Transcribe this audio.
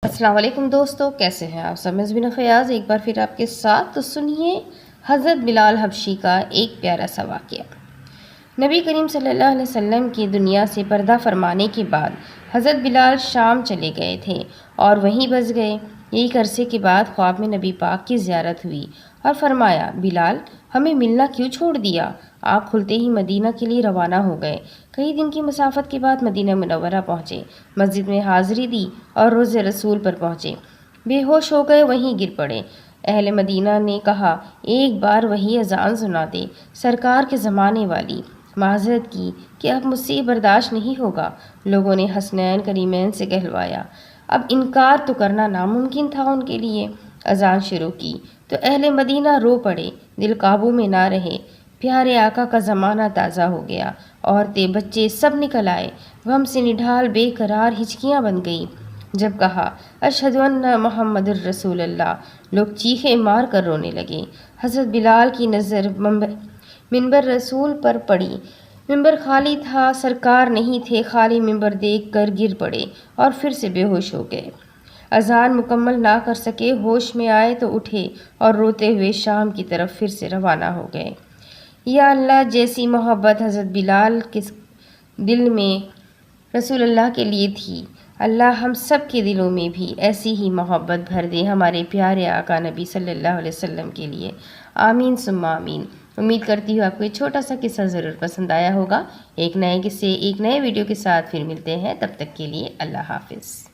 السلام علیکم دوستو، کیسے ہیں آپ سب؟ میں فیاض ایک بار پھر آپ کے ساتھ، تو سنیے حضرت بلال حبشی کا ایک پیارا سا واقعہ۔ نبی کریم صلی اللہ علیہ وسلم کی دنیا سے پردہ فرمانے کے بعد حضرت بلال شام چلے گئے تھے اور وہیں بس گئے۔ یہی عرصے کے بعد خواب میں نبی پاک کی زیارت ہوئی اور فرمایا، بلال ہمیں ملنا کیوں چھوڑ دیا؟ آپ کھلتے ہی مدینہ کے لیے روانہ ہو گئے۔ کئی دن کی مسافت کے بعد مدینہ منورہ پہنچے، مسجد میں حاضری دی اور روضہ رسول پر پہنچے۔ بے ہوش ہو گئے، وہیں گر پڑے۔ اہل مدینہ نے کہا، ایک بار وہی اذان سنا دے، سرکار کے زمانے والی۔ معذرت کی کہ اب مجھ سے یہ برداشت نہیں ہوگا۔ لوگوں نے حسنین کریمین سے کہلوایا۔ اب انکار تو کرنا ناممکن تھا ان کے لیے۔ اذان شروع کی تو اہل مدینہ رو پڑے، دل قابو میں نہ رہے۔ پیارے آقا کا زمانہ تازہ ہو گیا، عورتیں بچے سب نکل آئے، غم سے نڈھال بے قرار ہچکیاں بن گئیں۔ جب کہا اشہد ان محمد الرسول اللہ، لوگ چیخیں مار کر رونے لگے۔ حضرت بلال کی نظر منبر رسول پر پڑی۔ منبر خالی تھا، سرکار نہیں تھے۔ خالی منبر دیکھ کر گر پڑے اور پھر سے بے ہوش ہو گئے۔ اذان مکمل نہ کر سکے، ہوش میں آئے تو اٹھے اور روتے ہوئے شام کی طرف پھر سے روانہ ہو گئے۔ یا اللہ، جیسی محبت حضرت بلال کے دل میں رسول اللہ کے لیے تھی، اللہ ہم سب کے دلوں میں بھی ایسی ہی محبت بھر دے ہمارے پیارے آقا نبی صلی اللہ علیہ وسلم کے لیے۔ آمین ثم آمین۔ امید کرتی ہوں آپ کو یہ چھوٹا سا قصہ ضرور پسند آیا ہوگا۔ ایک نئے ویڈیو کے ساتھ پھر ملتے ہیں، تب تک کے لیے اللہ حافظ۔